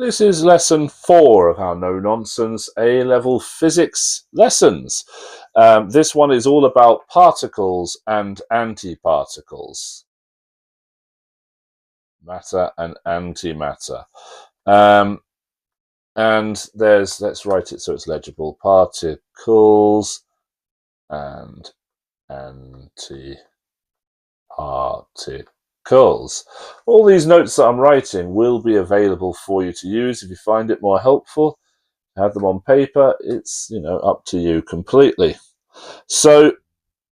This is lesson 4 of our no-nonsense A-level physics lessons. This one is all about particles and antiparticles. Matter and antimatter. And let's write it so it's legible, particles and antiparticles. All these notes that I'm writing will be available for you to use if you find it more helpful. Have them on paper. It's up to you completely. So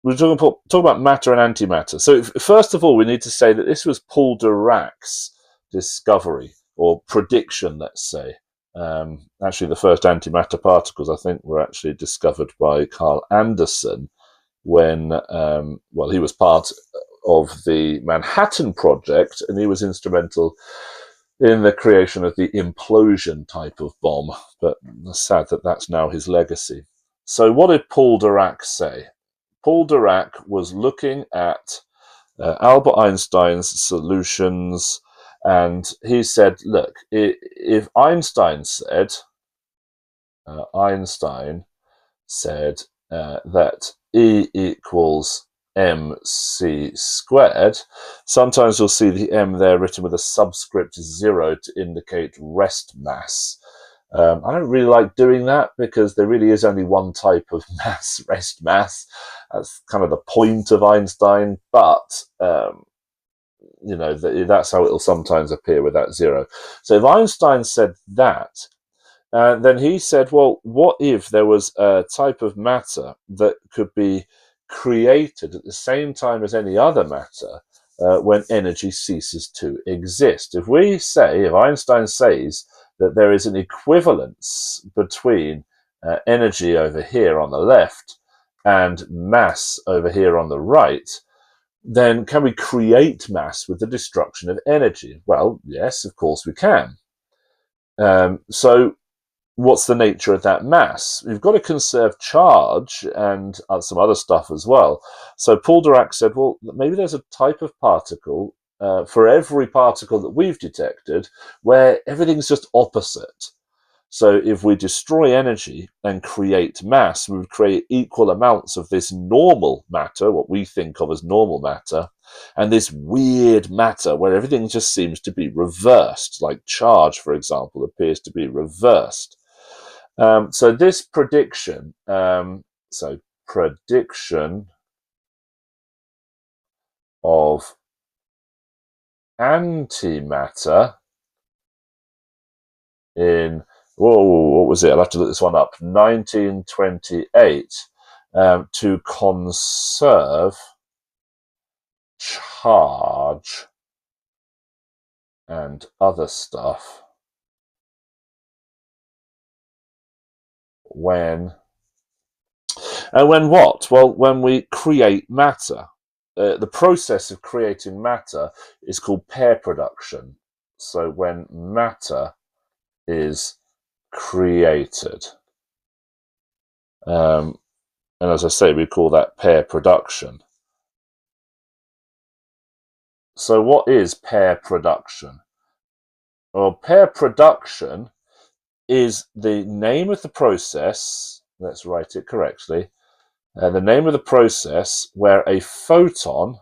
we're talking about matter and antimatter. So first of all, we need to say that this was Paul Dirac's discovery or prediction, let's say. Actually, the first antimatter particles, I think, were actually discovered by Carl Anderson when, he was part of the Manhattan Project, and he was instrumental in the creation of the implosion type of bomb. But it's sad that that's now his legacy. So what did Paul Dirac say? Paul Dirac was looking at Albert Einstein's solutions, and he said, look, if Einstein said that E equals mc squared, sometimes you'll see the m there written with a subscript 0 to indicate rest mass. I don't really like doing that because there really is only one type of mass, rest mass. That's kind of the point of Einstein, but that's how it'll sometimes appear with that 0. So if Einstein said that, then he said, well, what if there was a type of matter that could be created at the same time as any other matter when energy ceases to exist? If Einstein says that there is an equivalence between energy over here on the left and mass over here on the right, then can we create mass with the destruction of energy? Well, yes, of course we can. So what's the nature of that mass? We've got to conserve charge and some other stuff as well. So Paul Dirac said, well, maybe there's a type of particle for every particle that we've detected where everything's just opposite. So if we destroy energy and create mass, we would create equal amounts of this normal matter, what we think of as normal matter, and this weird matter where everything just seems to be reversed, like charge, for example, appears to be reversed. So this prediction, prediction of antimatter in, what was it? I'll have to look this one up. 1928, to conserve charge and other stuff when what? Well, when we create matter. The process of creating matter is called pair production. So when matter is created, and as I say, we call that pair production. So what is pair production? Well, pair production is the name of the process, let's write it correctly, the name of the process where a photon,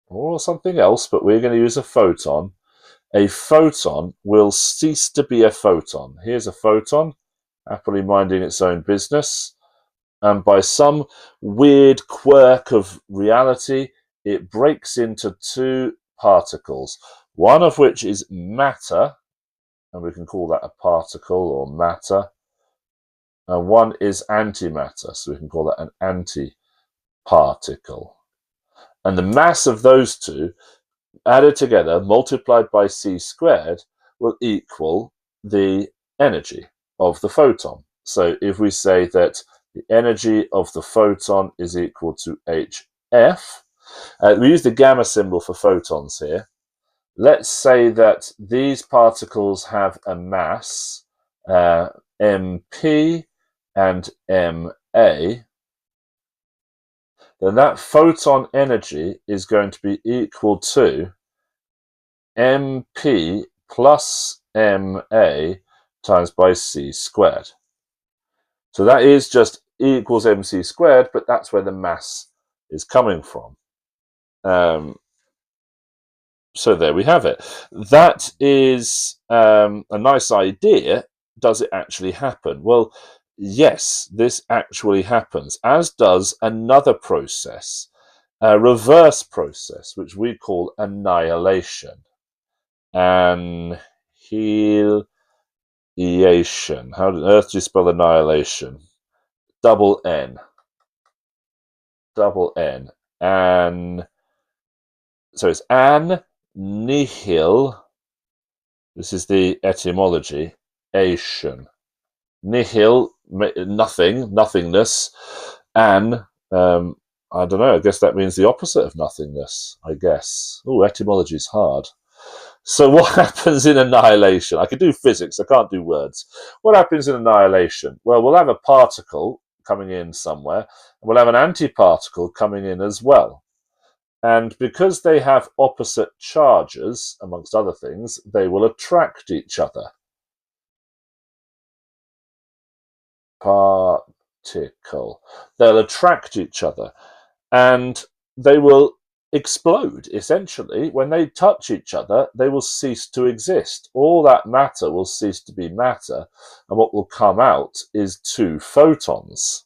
or something else, but we're going to use a photon will cease to be a photon. Here's a photon, happily minding its own business, and by some weird quirk of reality, it breaks into two particles, one of which is matter, and we can call that a particle or matter, and one is antimatter, so we can call that an antiparticle. And the mass of those two added together, multiplied by c squared, will equal the energy of the photon. So if we say that the energy of the photon is equal to hf, we use the gamma symbol for photons here. Let's say that these particles have a mass, mp and ma, then that photon energy is going to be equal to mp plus ma times by c squared. So that is just E equals mc squared, but that's where the mass is coming from. So there we have it. That is a nice idea. Does it actually happen? Well, yes, this actually happens, as does another process, a reverse process, which we call annihilation. Annihilation. How on earth do you spell annihilation? Double N. Double N. And so it's an nihil. This is the etymology. Ation. Nihil, nothing, nothingness. And I don't know, I guess that means the opposite of nothingness, I guess. Oh, etymology is hard. So what happens in annihilation? I could do physics, I can't do words. What happens in annihilation? Well, we'll have a particle coming in somewhere, and we'll have an antiparticle coming in as well. And because they have opposite charges, amongst other things, they will attract each other. Particle. They'll attract each other, and they will explode, essentially. When they touch each other, they will cease to exist. All that matter will cease to be matter, and what will come out is two photons.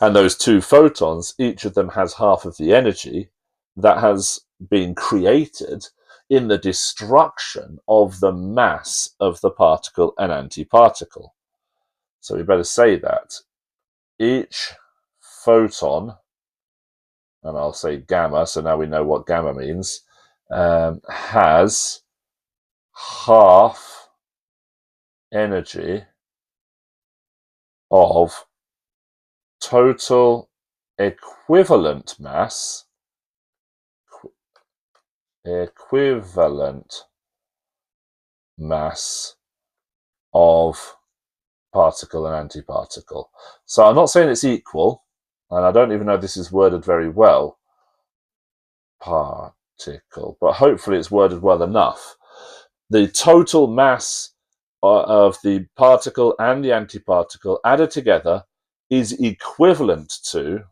And those two photons, each of them has half of the energy that has been created in the destruction of the mass of the particle and antiparticle. So we better say that each photon, and I'll say gamma, so now we know what gamma means, has half energy of total equivalent mass of particle and antiparticle. So I'm not saying it's equal, and I don't even know if this is worded very well, particle, but hopefully it's worded well enough. The total mass of the particle and the antiparticle added together is equivalent to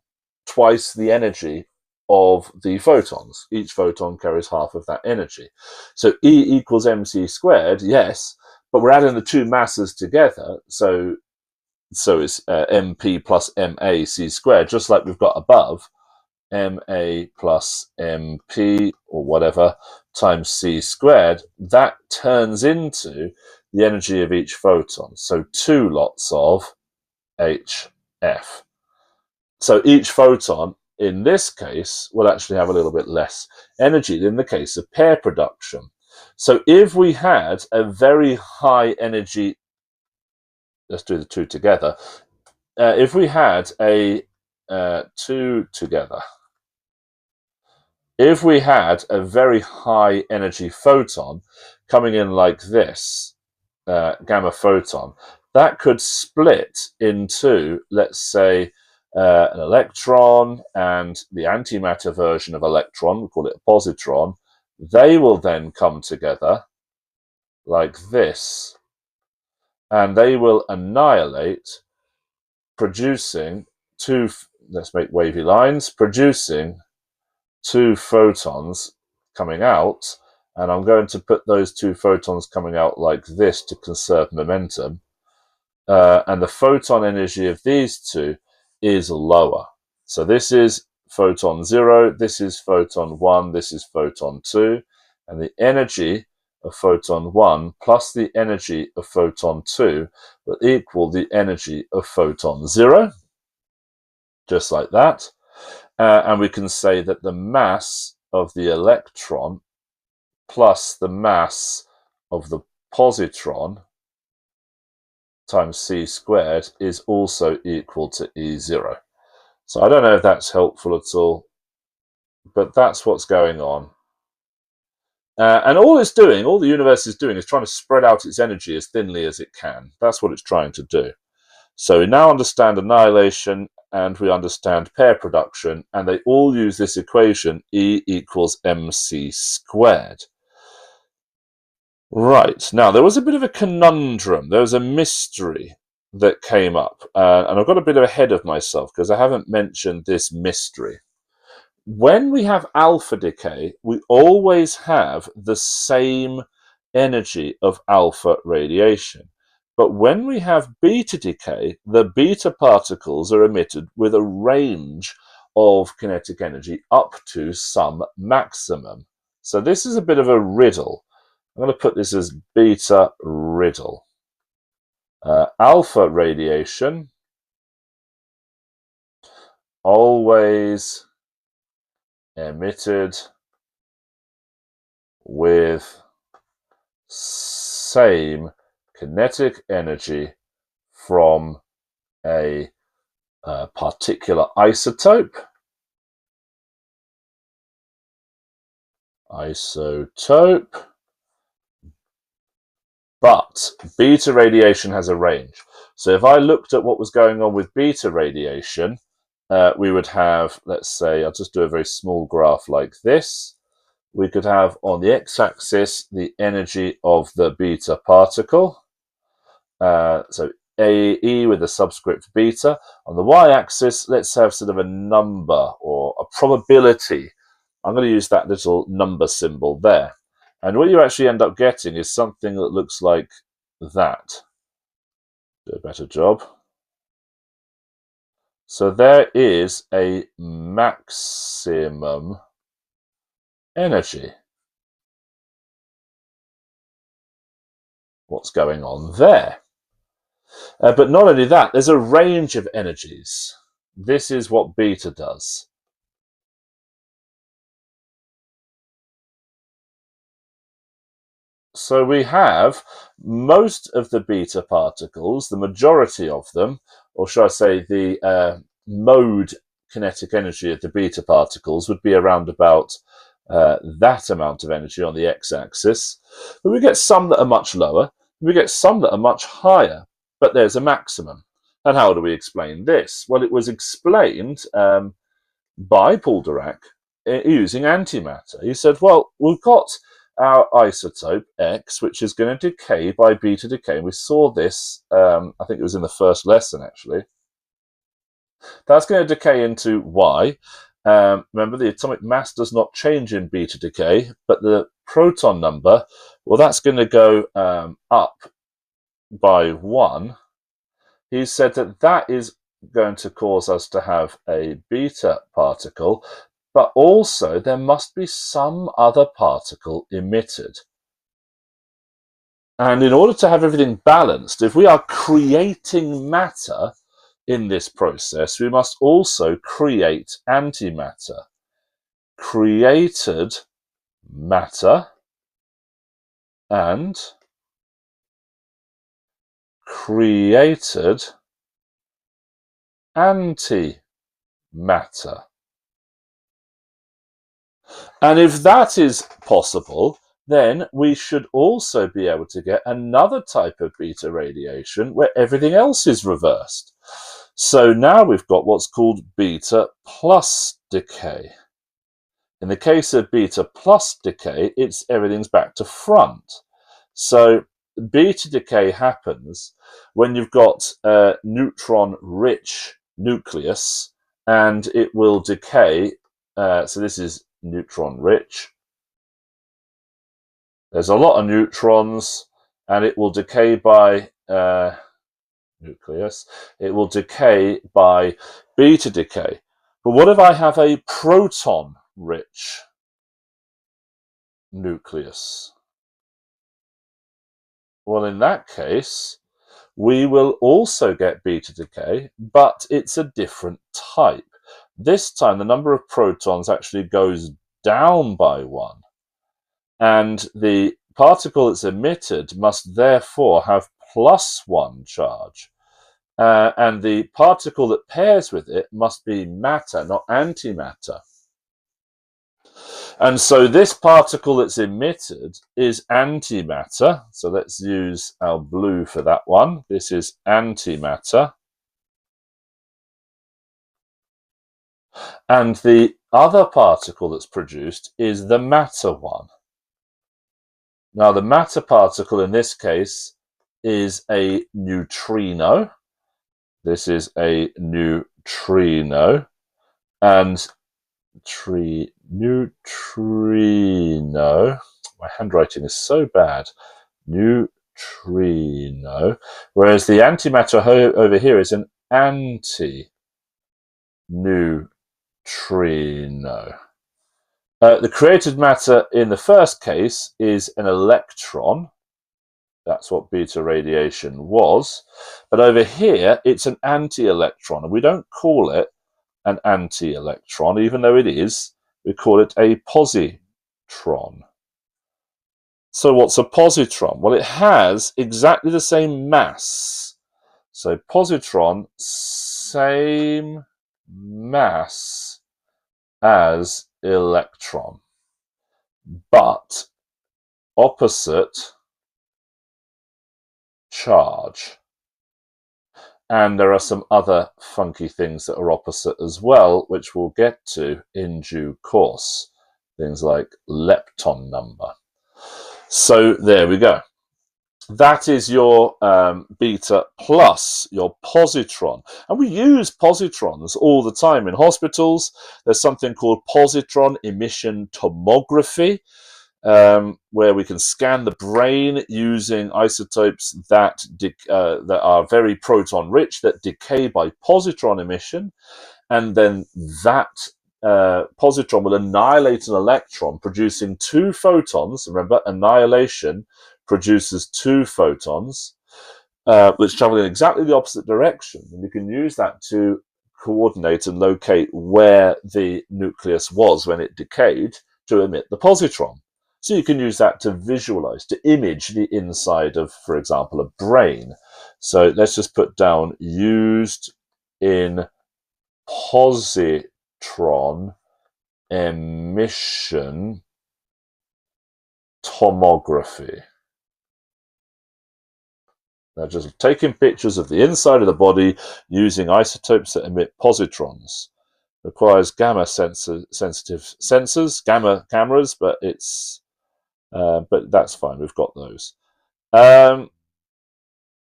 twice the energy of the photons. Each photon carries half of that energy. So E equals mc squared, yes, but we're adding the two masses together, so it's mp plus ma c squared, just like we've got above, ma plus mp, or whatever, times c squared. That turns into the energy of each photon, so two lots of hf. So each photon, in this case, will actually have a little bit less energy than in the case of pair production. So if we had a very high energy, let's do the two together. If we had a two together, if we had a very high energy photon coming in like this, gamma photon, that could split into, let's say, an electron and the antimatter version of electron, we call it a positron. They will then come together like this, and they will annihilate, producing two, let's make wavy lines, producing two photons coming out. And I'm going to put those two photons coming out like this to conserve momentum. And the photon energy of these two is lower. So this is photon 0, this is photon 1, this is photon 2, and the energy of photon 1 plus the energy of photon 2 will equal the energy of photon 0, just like that. And we can say that the mass of the electron plus the mass of the positron times c squared is also equal to E0. So I don't know if that's helpful at all, but that's what's going on. And all it's doing, all the universe is doing, is trying to spread out its energy as thinly as it can. That's what it's trying to do. So we now understand annihilation, and we understand pair production, and they all use this equation, E equals mc squared. Right, now there was a bit of a conundrum, there was a mystery that came up, and I've got a bit ahead of myself because I haven't mentioned this mystery. When we have alpha decay, we always have the same energy of alpha radiation. But when we have beta decay, the beta particles are emitted with a range of kinetic energy up to some maximum. So this is a bit of a riddle. I'm going to put this as beta riddle. Alpha radiation always emitted with same kinetic energy from a particular isotope. But beta radiation has a range. So if I looked at what was going on with beta radiation, we would have, let's say, I'll just do a very small graph like this. We could have on the x-axis the energy of the beta particle, so AE with a subscript beta. On the y-axis, let's have sort of a number or a probability. I'm going to use that little number symbol there. And what you actually end up getting is something that looks like that. Do a better job. So there is a maximum energy. What's going on there? But not only that, there's a range of energies. This is what beta does. So we have most of the beta particles, the majority of them, or shall I say the mode kinetic energy of the beta particles would be around about that amount of energy on the x-axis. But we get some that are much lower, we get some that are much higher, but there's a maximum. And how do we explain this? Well, it was explained by Paul Dirac using antimatter. He said, well, we've got our isotope X, which is going to decay by beta decay. And we saw this, I think it was in the first lesson, actually. That's going to decay into Y. Remember, the atomic mass does not change in beta decay, but the proton number, well, that's going to go up by 1. He said that that is going to cause us to have a beta particle, but also there must be some other particle emitted. And in order to have everything balanced, if we are creating matter in this process, we must also create antimatter. Created matter and created antimatter. And if that is possible, then we should also be able to get another type of beta radiation where everything else is reversed. So now we've got what's called beta plus decay. In the case of beta plus decay, everything's back to front. So beta decay happens when you've got a neutron-rich nucleus, and it will decay. So this is neutron-rich. There's a lot of neutrons, and it will decay by nucleus. It will decay by beta decay. But what if I have a proton-rich nucleus? Well, in that case, we will also get beta decay, but it's a different type. This time, the number of protons actually goes down by 1. And the particle that's emitted must therefore have +1 charge. And the particle that pairs with it must be matter, not antimatter. And so this particle that's emitted is antimatter. So let's use our blue for that one. This is antimatter. And the other particle that's produced is the matter one. Now, the matter particle in this case is a neutrino. This is a neutrino. And neutrino, my handwriting is so bad, neutrino, whereas the antimatter over here is an antineutrino. The created matter in the first case is an electron. That's what beta radiation was. But over here, it's an anti-electron, and we don't call it an anti-electron, even though it is. We call it a positron. So what's a positron? Well, it has exactly the same mass. So positron, same mass as electron, but opposite charge. And there are some other funky things that are opposite as well, which we'll get to in due course. Things like lepton number. So there we go. That is your beta plus, your positron. And we use positrons all the time in hospitals. There's something called positron emission tomography, where we can scan the brain using isotopes that are very proton rich, that decay by positron emission, and then that positron will annihilate an electron, producing 2 photons. Remember, annihilation produces 2 photons, which travel in exactly the opposite direction, and you can use that to coordinate and locate where the nucleus was when it decayed to emit the positron. So you can use that to visualize, to image the inside of, for example, a brain. So let's just put down used in positron emission tomography. Now, just taking pictures of the inside of the body using isotopes that emit positrons. Requires gamma sensitive sensors, gamma cameras, but that's fine. We've got those.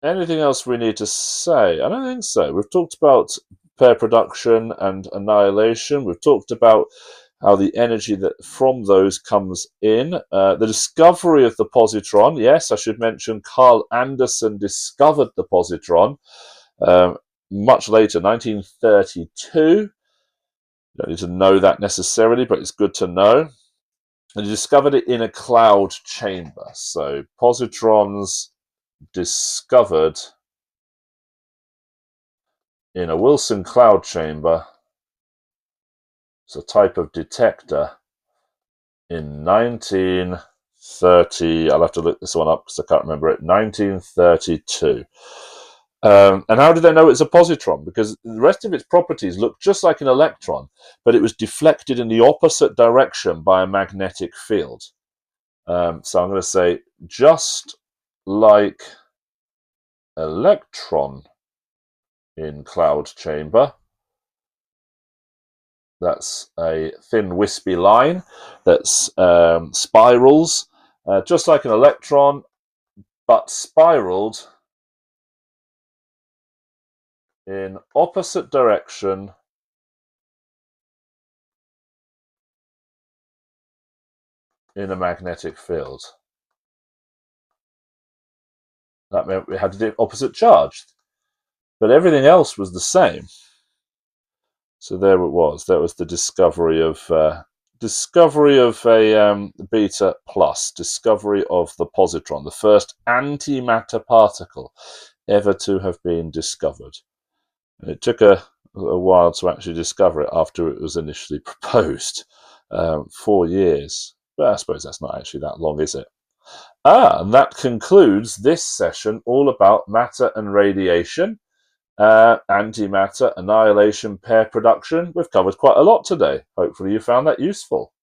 Anything else we need to say? I don't think so. We've talked about pair production and annihilation. We've talked about how the energy that from those comes in. The discovery of the positron. Yes, I should mention Carl Anderson discovered the positron much later, 1932. You don't need to know that necessarily, but it's good to know. And he discovered it in a cloud chamber. So positrons discovered in a Wilson cloud chamber. It's a type of detector in 1930. I'll have to look this one up because I can't remember it. 1932. And how did they know it's a positron? Because the rest of its properties look just like an electron, but it was deflected in the opposite direction by a magnetic field. So I'm going to say just like electron in cloud chamber. That's a thin wispy line that's spirals, just like an electron, but spiraled in opposite direction in a magnetic field. That meant we had the opposite charge, but everything else was the same. So there it was. That was the discovery of a beta plus, discovery of the positron, the first antimatter particle ever to have been discovered. And it took a while to actually discover it after it was initially proposed, 4 years. But I suppose that's not actually that long, is it? And that concludes this session all about matter and radiation. Antimatter, annihilation, pair production. We've covered quite a lot today. Hopefully you found that useful.